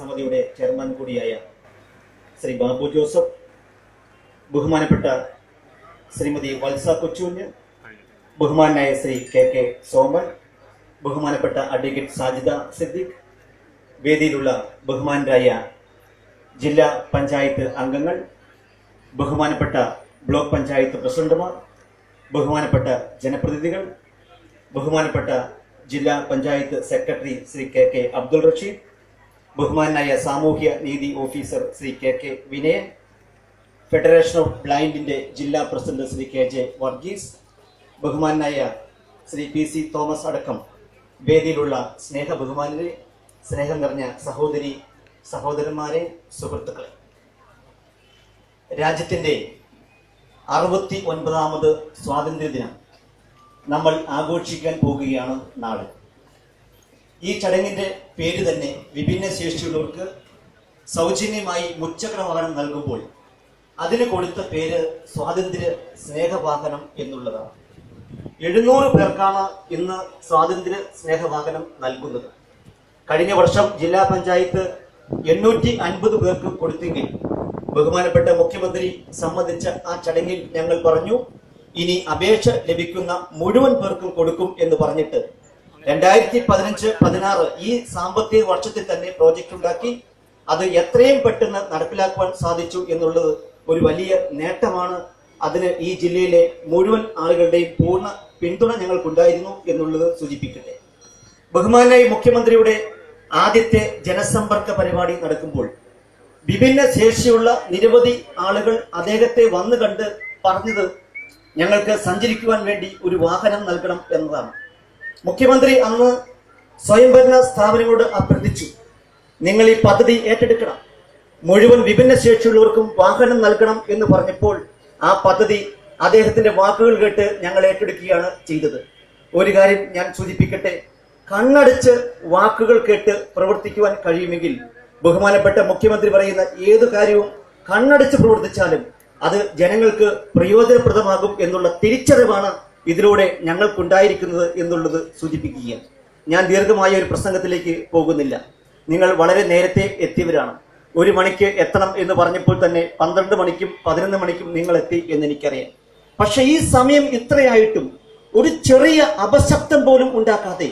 സമിതിയുടെ ചെയർമാൻ കൂടിയായ ശ്രീ ബാബു ജോസഫ്, ബഹുമാനപ്പെട്ട ശ്രീമതി വത്സ കൊച്ചുകുഞ്ഞ്, ബഹുമാനായ ശ്രീ കെ സോമൻ, ബഹുമാനപ്പെട്ട അഡ്വക്കേറ്റ് സാജിദ സിദ്ദിഖ്, വേദിയിലുള്ള ബഹുമാനരായ ജില്ലാ പഞ്ചായത്ത് അംഗങ്ങൾ, ബഹുമാനപ്പെട്ട ബ്ലോക്ക് പഞ്ചായത്ത് പ്രസിഡന്റുമാർ, ബഹുമാനപ്പെട്ട ജനപ്രതിനിധികൾ, ബഹുമാനപ്പെട്ട ജില്ലാ പഞ്ചായത്ത് സെക്രട്ടറി ശ്രീ കെ അബ്ദുൾ റഷീദ്, ബഹുമാനായ സാമൂഹ്യ നീതി officer Shri K Vinayan, federation of ബ്ലൈൻഡിന്റെ ജില്ലാ പ്രസിഡന്റ് ശ്രീ ജെ വർഗീസ്, ബഹുമാനായ ശ്രീ PC തോമസ് അടക്കം വേദിയിലുള്ള ബഹുമാനരെ, സ്നേഹം നിറഞ്ഞ സഹോദരന്മാരെ, സുഹൃത്തുക്കളെ, രാജ്യത്തിന്റെ 69ാമത് സ്വാതന്ത്ര്യദിനം നമ്മൾ ആഘോഷിക്കാൻ പോകുകയാണ് നാളെ. ഈ ചടങ്ങിന്റെ പേര് തന്നെ വിഭിന്ന ശേഷിയുള്ളവർക്ക് സൗജന്യമായി മുച്ചക്ര വാഹനം നൽകുമ്പോൾ അതിന് കൊടുത്ത പേര് സ്വാതന്ത്ര്യ സ്നേഹവാഹനം എന്നുള്ളതാണ്. 700 പേർക്കാണ് ഇന്ന് സ്വാതന്ത്ര്യ സ്നേഹവാഹനം നൽകുന്നത്. കഴിഞ്ഞ വർഷം ജില്ലാ പഞ്ചായത്ത് 850 പേർക്ക് കൊടുത്തെങ്കിൽ ബഹുമാനപ്പെട്ട മുഖ്യമന്ത്രി സംബന്ധിച്ച ആ ചടങ്ങിൽ ഞങ്ങൾ പറഞ്ഞു, ഇനി അപേക്ഷ ലഭിക്കുന്ന മുഴുവൻ പേർക്കും കൊടുക്കും എന്ന് പറഞ്ഞിട്ട് 2015-16 ഈ സാമ്പത്തിക വർഷത്തിൽ തന്നെ പ്രോജക്റ്റ് ഉണ്ടാക്കി അത് എത്രയും പെട്ടെന്ന് നടപ്പിലാക്കുവാൻ സാധിച്ചു എന്നുള്ളത് ഒരു വലിയ നേട്ടമാണ്. അതിന് ഈ ജില്ലയിലെ മുഴുവൻ ആളുകളുടെയും പൂർണ്ണ പിന്തുണ ഞങ്ങൾക്കുണ്ടായിരുന്നു എന്നുള്ളത് സൂചിപ്പിക്കട്ടെ. ബഹുമാനായ മുഖ്യമന്ത്രിയുടെ ആദ്യത്തെ ജനസമ്പർക്ക പരിപാടി നടക്കുമ്പോൾ വിഭിന്ന ശേഷിയുള്ള നിരവധി ആളുകൾ അദ്ദേഹത്തെ വന്നു കണ്ട് പറഞ്ഞത് ഞങ്ങൾക്ക് സഞ്ചരിക്കുവാൻ വേണ്ടി ഒരു വാഹനം നൽകണം എന്നതാണ്. മുഖ്യമന്ത്രി അന്ന് സ്വയംഭരണ സ്ഥാപനങ്ങളോട് അഭ്യർത്ഥിച്ചു, നിങ്ങൾ ഈ പദ്ധതി ഏറ്റെടുക്കണം, മുഴുവൻ വിഭിന്ന ശേഷിയുള്ളവർക്കും വാഹനം നൽകണം എന്ന് പറഞ്ഞപ്പോൾ ആ പദ്ധതി അദ്ദേഹത്തിന്റെ വാക്കുകൾ കേട്ട് ഞങ്ങൾ ഏറ്റെടുക്കുകയാണ് ചെയ്തത്. ഒരു കാര്യം ഞാൻ സൂചിപ്പിക്കട്ടെ, കണ്ണടച്ച് വാക്കുകൾ കേട്ട് പ്രവർത്തിക്കുവാൻ കഴിയുമെങ്കിൽ ബഹുമാനപ്പെട്ട മുഖ്യമന്ത്രി പറയുന്ന ഏതു കാര്യവും കണ്ണടച്ച് പ്രവർത്തിച്ചാലും അത് ജനങ്ങൾക്ക് പ്രയോജനപ്രദമാകും എന്നുള്ള തിരിച്ചറിവാണ് ഇതിലൂടെ ഞങ്ങൾക്കുണ്ടായിരിക്കുന്നത് എന്നുള്ളത് സൂചിപ്പിക്കുകയാണ്. ഞാൻ ദീർഘമായ ഒരു പ്രസംഗത്തിലേക്ക് പോകുന്നില്ല. നിങ്ങൾ വളരെ നേരത്തെ എത്തിയവരാണ്. 1 മണിക്ക് എത്തണം എന്ന് പറഞ്ഞപ്പോൾ തന്നെ 12 മണിക്കും 11 മണിക്കും നിങ്ങൾ എത്തി എന്ന് എനിക്കറിയാം. പക്ഷെ ഈ സമയം ഇത്രയായിട്ടും ഒരു ചെറിയ അപശബ്ദം പോലും ഉണ്ടാക്കാതെ